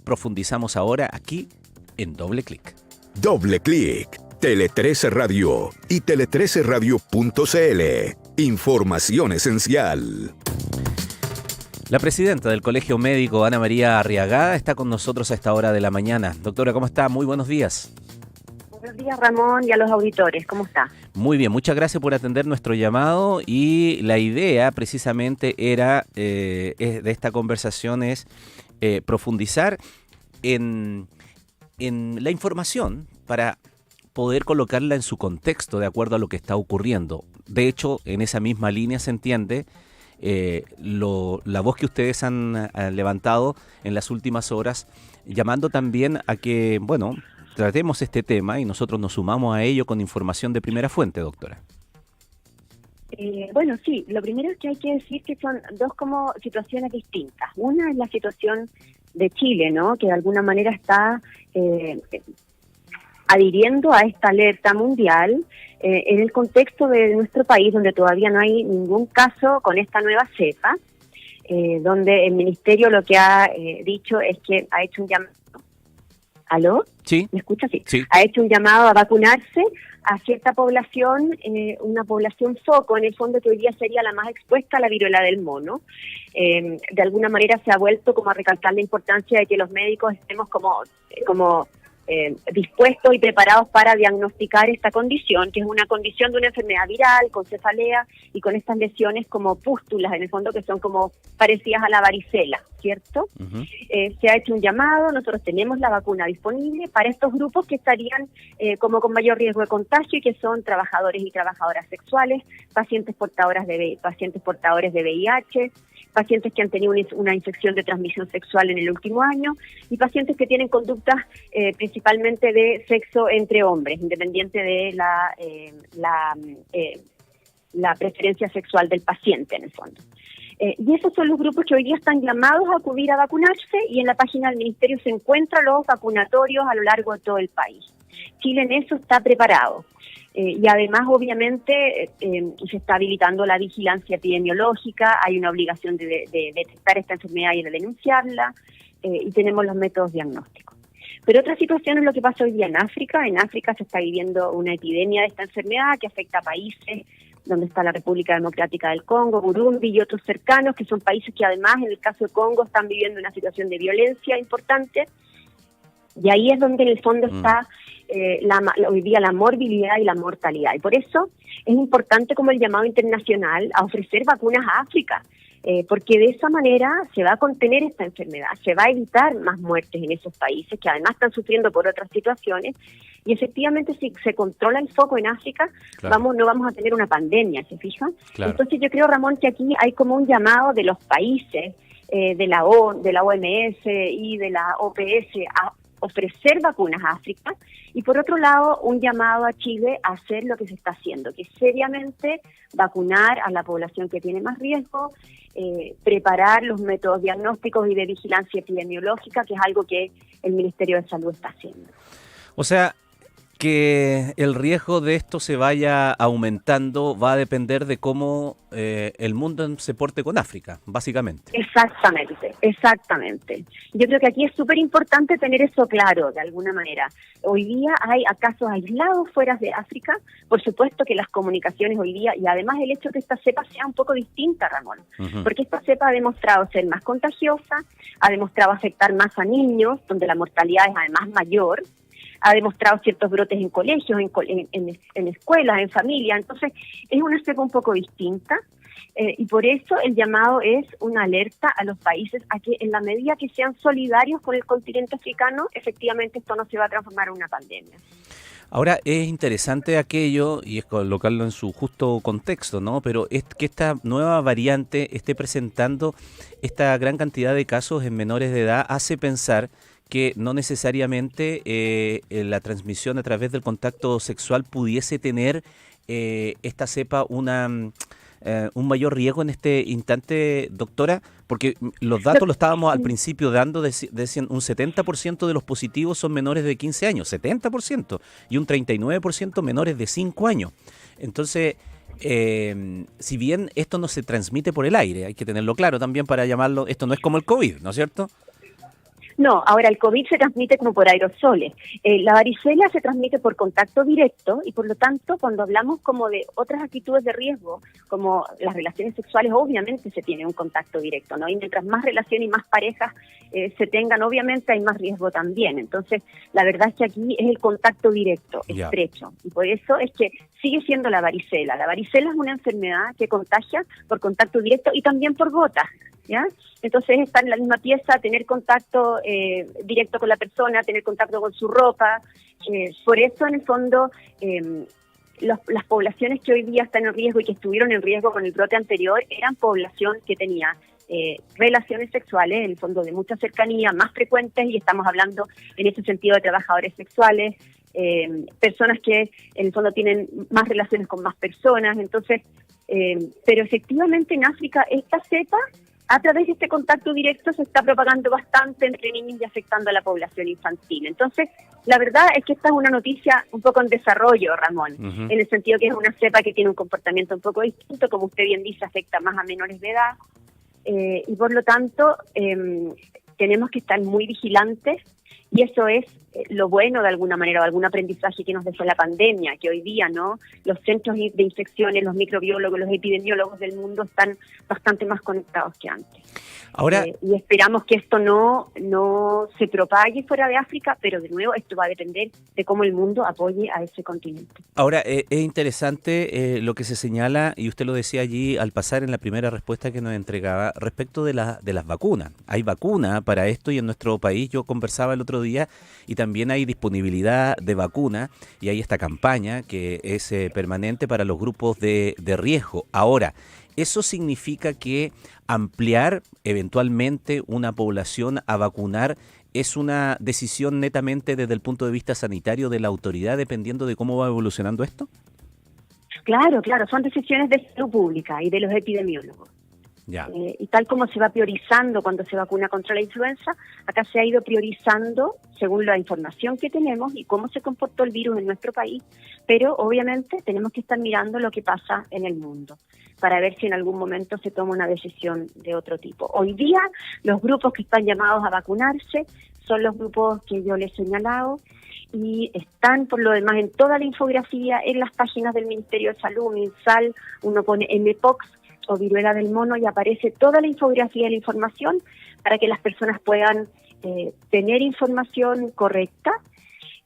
Profundizamos ahora aquí en Doble Clic. Doble Clic, Tele 13 Radio y tele13radio.cl. Información esencial. La presidenta del Colegio Médico, Ana María Arriagada, está con nosotros a esta hora de la mañana. Doctora, ¿cómo está? Muy buenos días. Buenos días, Ramón, y a los auditores. ¿Cómo está? Muy bien, muchas gracias por atender nuestro llamado, y la idea precisamente era de esta conversación es profundizar en la información para poder colocarla en su contexto de acuerdo a lo que está ocurriendo. De hecho, en esa misma línea se entiende la voz que ustedes han levantado en las últimas horas, llamando también a que, bueno, tratemos este tema y nosotros nos sumamos a ello con información de primera fuente, doctora. Bueno, sí, lo primero es que hay que decir que son dos como situaciones distintas. Una es la situación de Chile, ¿no?, que de alguna manera está adhiriendo a esta alerta mundial en el contexto de nuestro país, donde todavía no hay ningún caso con esta nueva cepa, donde el ministerio lo que ha dicho es que ha hecho un llamado. ¿Aló? Sí. ¿Me escucha? Sí. Sí. Ha hecho un llamado a vacunarse a cierta población, una población foco, en el fondo, que hoy día sería la más expuesta a la viruela del mono. De alguna manera se ha vuelto como a recalcar la importancia de que los médicos estemos como dispuestos y preparados para diagnosticar esta condición, que es una condición de una enfermedad viral, con cefalea y con estas lesiones como pústulas, en el fondo, que son como parecidas a la varicela, ¿cierto? Uh-huh. Se ha hecho un llamado, nosotros tenemos la vacuna disponible para estos grupos que estarían como con mayor riesgo de contagio, y que son trabajadores y trabajadoras sexuales, pacientes portadores de VIH, pacientes que han tenido una infección de transmisión sexual en el último año, y pacientes que tienen conductas principalmente de sexo entre hombres, independiente de la preferencia sexual del paciente, en el fondo. Y esos son los grupos que hoy día están llamados a acudir a vacunarse, y en la página del Ministerio se encuentran los vacunatorios a lo largo de todo el país. Chile en eso está preparado. Y además, obviamente, se está habilitando la vigilancia epidemiológica, hay una obligación de detectar esta enfermedad y de denunciarla, y tenemos los métodos diagnósticos. Pero otra situación es lo que pasa hoy día en África. En África se está viviendo una epidemia de esta enfermedad que afecta a países donde está la República Democrática del Congo, Burundi y otros cercanos, que son países que además, en el caso de Congo, están viviendo una situación de violencia importante. Y ahí es donde en el fondo está hoy día la morbilidad y la mortalidad. Y por eso es importante como el llamado internacional a ofrecer vacunas a África, porque de esa manera se va a contener esta enfermedad, se va a evitar más muertes en esos países que además están sufriendo por otras situaciones. Y efectivamente, si se controla el foco en África, claro, no vamos a tener una pandemia, ¿se fijan? Claro. Entonces yo creo, Ramón, que aquí hay como un llamado de los países, de la OMS y de la OPS a ofrecer vacunas a África, y por otro lado un llamado a Chile a hacer lo que se está haciendo, que es seriamente vacunar a la población que tiene más riesgo, preparar los métodos diagnósticos y de vigilancia epidemiológica, que es algo que el Ministerio de Salud está haciendo. O sea, que el riesgo de esto se vaya aumentando va a depender de cómo el mundo se porte con África, básicamente. Exactamente. Yo creo que aquí es súper importante tener eso claro, de alguna manera. Hoy día hay casos aislados fuera de África. Por supuesto que las comunicaciones hoy día, y además el hecho de que esta cepa sea un poco distinta, Ramón, porque esta cepa ha demostrado ser más contagiosa, ha demostrado afectar más a niños, donde la mortalidad es además mayor, ha demostrado ciertos brotes en colegios, en escuelas, en familias. Entonces es una cepa un poco distinta, y por eso el llamado es una alerta a los países a que en la medida que sean solidarios con el continente africano, efectivamente esto no se va a transformar en una pandemia. Ahora, es interesante aquello, y es colocarlo en su justo contexto, ¿no? Pero es que esta nueva variante esté presentando esta gran cantidad de casos en menores de edad hace pensar que no necesariamente la transmisión a través del contacto sexual pudiese tener esta cepa un mayor riesgo en este instante, doctora, porque los datos lo estábamos al principio dando, decían un 70% de los positivos son menores de 15 años, 70%, y un 39% menores de 5 años. Entonces, si bien esto no se transmite por el aire, hay que tenerlo claro también para llamarlo, esto no es como el COVID, ¿no es cierto? No, ahora el COVID se transmite como por aerosoles. La varicela se transmite por contacto directo y por lo tanto cuando hablamos como de otras actitudes de riesgo, como las relaciones sexuales, obviamente se tiene un contacto directo, ¿no? Y mientras más relaciones y más parejas se tengan, obviamente hay más riesgo también. Entonces, la verdad es que aquí es el contacto directo, estrecho. Y por eso es que sigue siendo la varicela. La varicela es una enfermedad que contagia por contacto directo y también por gotas, ¿ya? Entonces, estar en la misma pieza, tener contacto directo con la persona, tener contacto con su ropa. Por eso, en el fondo, las poblaciones que hoy día están en riesgo y que estuvieron en riesgo con el brote anterior eran población que tenía relaciones sexuales, en el fondo de mucha cercanía, más frecuentes, y estamos hablando en ese sentido de trabajadores sexuales, personas que en el fondo tienen más relaciones con más personas. Entonces, pero efectivamente en África esta cepa, a través de este contacto directo, se está propagando bastante entre niños y afectando a la población infantil. Entonces, la verdad es que esta es una noticia un poco en desarrollo, Ramón, en el sentido que es una cepa que tiene un comportamiento un poco distinto, como usted bien dice, afecta más a menores de edad, y por lo tanto tenemos que estar muy vigilantes, y eso es lo bueno de alguna manera, o algún aprendizaje que nos dejó la pandemia, que hoy día, ¿no?, los centros de infecciones, los microbiólogos, los epidemiólogos del mundo están bastante más conectados que antes. Ahora, y esperamos que esto no se propague fuera de África, pero de nuevo esto va a depender de cómo el mundo apoye a ese continente. Ahora, es interesante lo que se señala, y usted lo decía allí al pasar en la primera respuesta que nos entregaba, respecto de las vacunas. Hay vacuna para esto y en nuestro país, yo conversaba el otro día, y también hay disponibilidad de vacuna, y hay esta campaña que es permanente para los grupos de riesgo. Ahora, ¿eso significa que ampliar eventualmente una población a vacunar es una decisión netamente desde el punto de vista sanitario de la autoridad, dependiendo de cómo va evolucionando esto? Claro, son decisiones de salud pública y de los epidemiólogos. Y tal como se va priorizando cuando se vacuna contra la influenza, acá se ha ido priorizando según la información que tenemos y cómo se comportó el virus en nuestro país, pero obviamente tenemos que estar mirando lo que pasa en el mundo para ver si en algún momento se toma una decisión de otro tipo. Hoy día los grupos que están llamados a vacunarse son los grupos que yo les he señalado y están por lo demás en toda la infografía, en las páginas del Ministerio de Salud, MinSal, uno pone mpox o viruela del mono y aparece toda la infografía y la información para que las personas puedan tener información correcta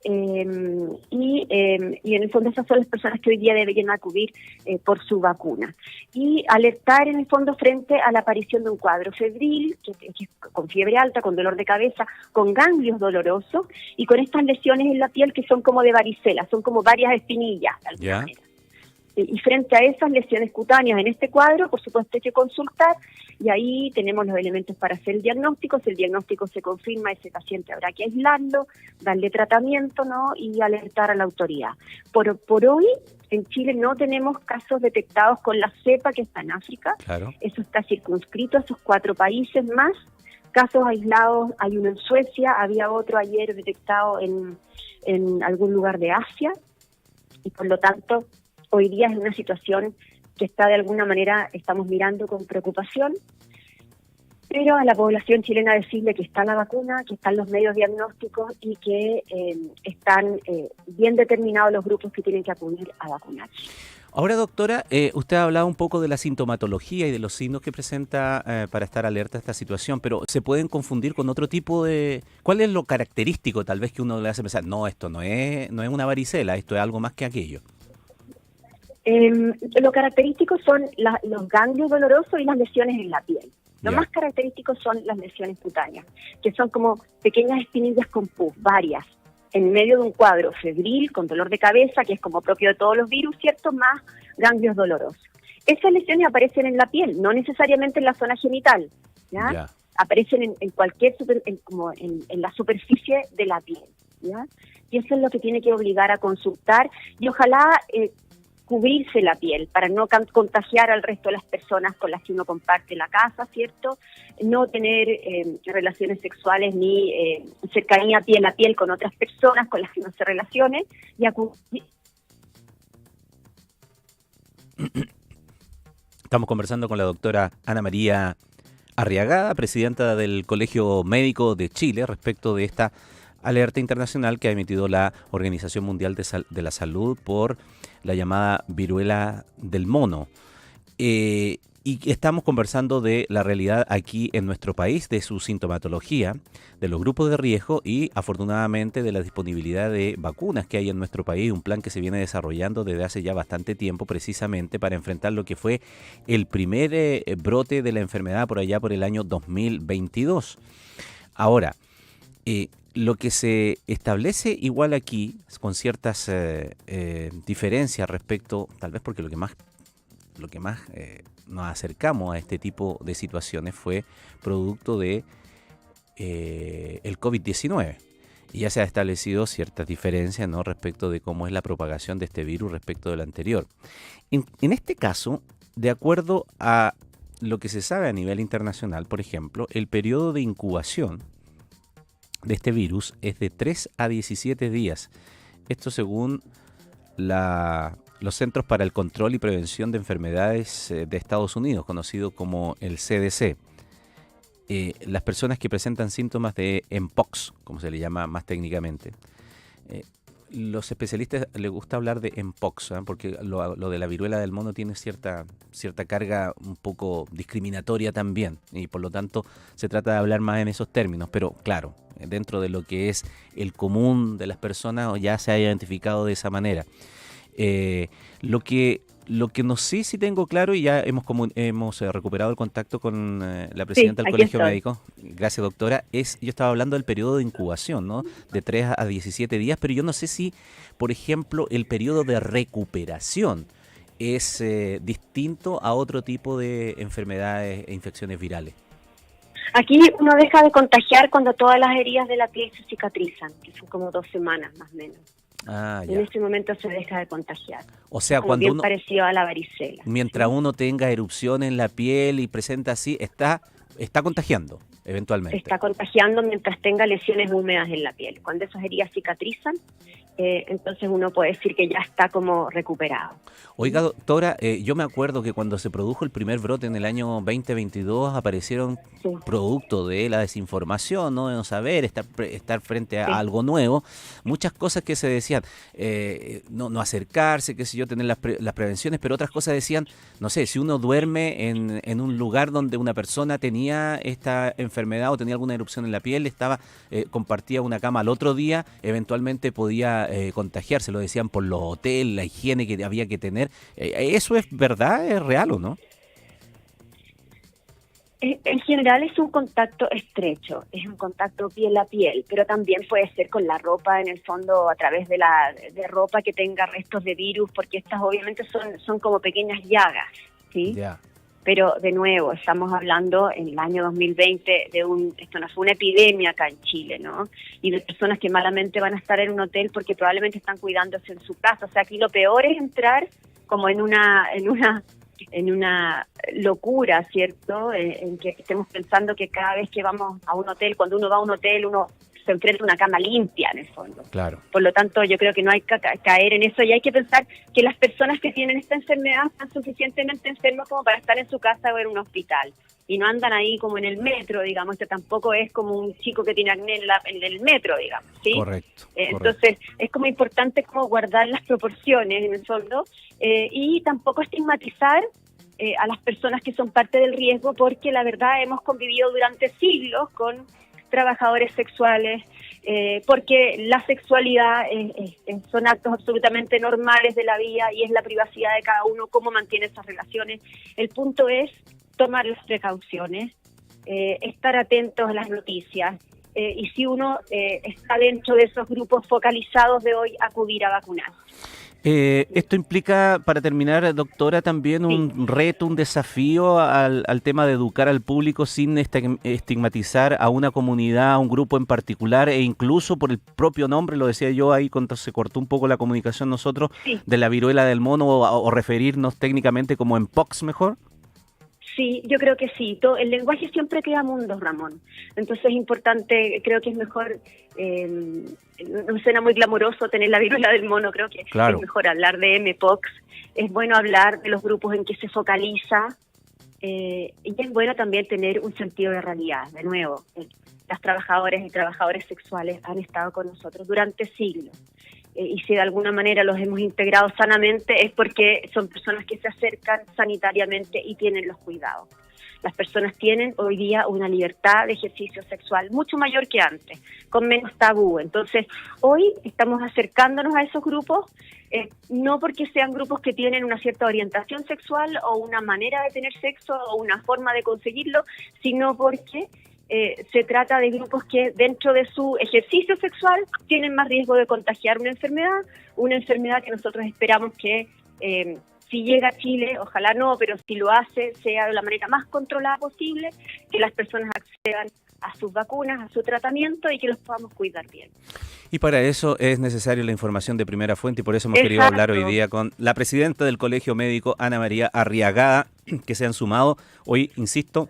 y en el fondo esas son las personas que hoy día deberían acudir por su vacuna y alertar en el fondo frente a la aparición de un cuadro febril, que con fiebre alta, con dolor de cabeza, con ganglios dolorosos y con estas lesiones en la piel que son como de varicela, son como varias espinillas de alguna manera. Y frente a esas lesiones cutáneas en este cuadro, por supuesto hay que consultar y ahí tenemos los elementos para hacer el diagnóstico. Si el diagnóstico se confirma, ese paciente habrá que aislarlo, darle tratamiento, ¿no?, y alertar a la autoridad. Por hoy, en Chile no tenemos casos detectados con la cepa que está en África. Claro. Eso está circunscrito a esos 4 países más. Casos aislados hay uno en Suecia, había otro ayer detectado en algún lugar de Asia y por lo tanto hoy día es una situación que está de alguna manera, estamos mirando con preocupación, pero a la población chilena decirle que está la vacuna, que están los medios diagnósticos y que están bien determinados los grupos que tienen que acudir a vacunarse. Ahora, doctora, usted ha hablado un poco de la sintomatología y de los signos que presenta para estar alerta a esta situación, pero ¿se pueden confundir con otro tipo de...? ¿Cuál es lo característico tal vez que uno le hace pensar, no, esto no es una varicela, esto es algo más que aquello? Lo característico son los ganglios dolorosos y las lesiones en la piel. Lo más característico son las lesiones cutáneas, que son como pequeñas espinillas con pus, varias, en medio de un cuadro febril, con dolor de cabeza, que es como propio de todos los virus, ¿cierto? Más ganglios dolorosos. Esas lesiones aparecen en la piel, no necesariamente en la zona genital, ¿ya? Aparecen en cualquier, en la superficie de la piel, ¿ya? Y eso es lo que tiene que obligar a consultar y ojalá cubrirse la piel para no contagiar al resto de las personas con las que uno comparte la casa, ¿cierto? No tener relaciones sexuales ni cercanía piel a piel con otras personas con las que uno se relacione y acudir. Estamos conversando con la doctora Ana María Arriagada, presidenta del Colegio Médico de Chile, respecto de esta alerta internacional que ha emitido la Organización Mundial de la Salud por la llamada viruela del mono. Y estamos conversando de la realidad aquí en nuestro país, de su sintomatología, de los grupos de riesgo y afortunadamente de la disponibilidad de vacunas que hay en nuestro país, un plan que se viene desarrollando desde hace ya bastante tiempo precisamente para enfrentar lo que fue el primer brote de la enfermedad por allá por el año 2022. Ahora, lo que se establece igual aquí, con ciertas diferencias respecto, tal vez porque lo que más nos acercamos a este tipo de situaciones fue producto de el COVID-19. Y ya se ha establecido ciertas diferencias, ¿no?, respecto de cómo es la propagación de este virus respecto del anterior. En este caso, de acuerdo a lo que se sabe a nivel internacional, por ejemplo, el periodo de incubación de este virus es de 3 a 17 días. Esto según los Centros para el Control y Prevención de Enfermedades de Estados Unidos, conocido como el CDC. Las personas que presentan síntomas de Mpox, como se le llama más técnicamente, los especialistas les gusta hablar de Mpox, porque lo de la viruela del mono tiene cierta carga un poco discriminatoria también, y por lo tanto se trata de hablar más en esos términos, pero claro, dentro de lo que es el común de las personas ya se ha identificado de esa manera. Lo que no sé si tengo claro, y ya hemos recuperado el contacto con la presidenta del Colegio Médico, gracias doctora, yo estaba hablando del periodo de incubación, ¿no?, de 3 a 17 días, pero yo no sé si, por ejemplo, el periodo de recuperación es distinto a otro tipo de enfermedades e infecciones virales. Aquí uno deja de contagiar cuando todas las heridas de la piel se cicatrizan, que son como 2 semanas más o menos. En este momento se deja de contagiar. O sea, como cuando bien uno, parecido a la varicela. Mientras uno tenga erupción en la piel y presenta así, está contagiando eventualmente. Está contagiando mientras tenga lesiones húmedas en la piel. Cuando esas heridas cicatrizan, entonces uno puede decir que ya está como recuperado. Oiga, doctora, yo me acuerdo que cuando se produjo el primer brote en el año 2022 aparecieron producto de la desinformación, ¿no?, de no saber, estar frente a algo nuevo, muchas cosas que se decían, no acercarse, qué sé yo, tener las prevenciones, pero otras cosas decían, no sé, si uno duerme en un lugar donde una persona tenía esta enfermedad o tenía alguna erupción en la piel, compartía una cama al otro día, eventualmente podía contagiarse, lo decían por los hoteles, la higiene que había que tener. ¿Eso es verdad? ¿Es real o no? En general es un contacto estrecho, es un contacto piel a piel, pero también puede ser con la ropa, en el fondo a través de ropa que tenga restos de virus, porque estas obviamente son como pequeñas llagas, ¿sí? Yeah. Pero de nuevo, estamos hablando en el año 2020 esto no fue una epidemia acá en Chile, ¿no? Y de personas que malamente van a estar en un hotel porque probablemente están cuidándose en su casa. O sea, aquí lo peor es entrar como en una locura, ¿cierto? En que estemos pensando que cada vez que vamos a un hotel, cuando uno va a un hotel, uno se enfrenta a una cama limpia en el fondo. Claro. Por lo tanto, yo creo que no hay que caer en eso y hay que pensar que las personas que tienen esta enfermedad están suficientemente enfermas como para estar en su casa o en un hospital. Y no andan ahí como en el metro, digamos, que tampoco es como un chico que tiene acné en el metro, digamos, ¿sí? Correcto. Entonces, es como importante como guardar las proporciones en el fondo y tampoco estigmatizar a las personas que son parte del riesgo, porque la verdad hemos convivido durante siglos con trabajadores sexuales, porque la sexualidad son actos absolutamente normales de la vida y es la privacidad de cada uno, cómo mantiene esas relaciones. El punto es tomar las precauciones, estar atentos a las noticias y si uno está dentro de esos grupos focalizados de hoy, acudir a vacunar. Esto implica, para terminar, doctora, también un reto, un desafío al tema de educar al público sin estigmatizar a una comunidad, a un grupo en particular, e incluso por el propio nombre, lo decía yo ahí cuando se cortó un poco la comunicación nosotros, de la viruela del mono, o referirnos técnicamente como Mpox mejor. Sí, yo creo que sí. El lenguaje siempre crea mundos, Ramón. Entonces es importante, creo que es mejor, no suena muy glamuroso tener la viruela del mono, creo que es mejor hablar de Mpox. Es bueno hablar de los grupos en que se focaliza, y es bueno también tener un sentido de realidad. De nuevo, las trabajadoras y trabajadores sexuales han estado con nosotros durante siglos. Y si de alguna manera los hemos integrado sanamente es porque son personas que se acercan sanitariamente y tienen los cuidados. Las personas tienen hoy día una libertad de ejercicio sexual mucho mayor que antes, con menos tabú. Entonces, hoy estamos acercándonos a esos grupos, no porque sean grupos que tienen una cierta orientación sexual o una manera de tener sexo o una forma de conseguirlo, sino porque se trata de grupos que dentro de su ejercicio sexual tienen más riesgo de contagiar una enfermedad que nosotros esperamos que si llega a Chile, ojalá no, pero si lo hace, sea de la manera más controlada posible, que las personas accedan a sus vacunas, a su tratamiento y que los podamos cuidar bien. Y para eso es necesaria la información de primera fuente y por eso hemos querido hablar hoy día con la presidenta del Colegio Médico, Ana María Arriagada, que se han sumado hoy, insisto,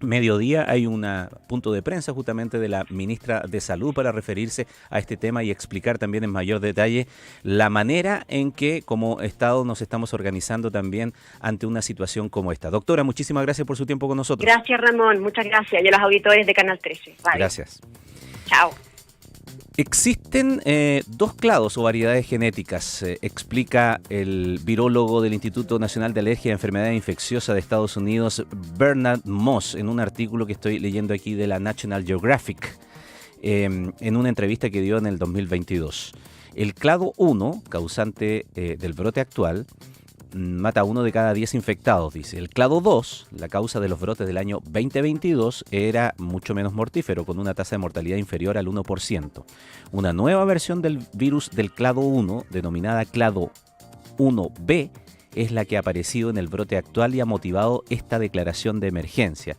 mediodía hay un punto de prensa justamente de la ministra de Salud para referirse a este tema y explicar también en mayor detalle la manera en que como Estado nos estamos organizando también ante una situación como esta. Doctora, muchísimas gracias por su tiempo con nosotros. Gracias, Ramón, muchas gracias. Y a los auditores de Canal 13. Vale. Gracias. Chao. Existen dos clados o variedades genéticas, explica el virólogo del Instituto Nacional de Alergia y Enfermedades Infecciosas de Estados Unidos, Bernard Moss, en un artículo que estoy leyendo aquí de la National Geographic, en una entrevista que dio en el 2022. El clado 1, causante del brote actual, mata a 1 de cada 10 infectados, dice. El clado 2, la causa de los brotes del año 2022, era mucho menos mortífero, con una tasa de mortalidad inferior al 1%. Una nueva versión del virus del clado 1, denominada clado 1B, es la que ha aparecido en el brote actual y ha motivado esta declaración de emergencia,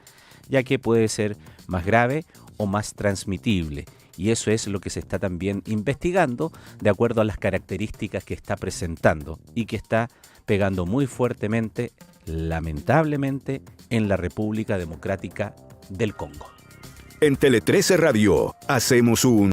ya que puede ser más grave o más transmitible. Y eso es lo que se está también investigando de acuerdo a las características que está presentando y que está pegando muy fuertemente, lamentablemente, en la República Democrática del Congo. En Tele 13 Radio hacemos un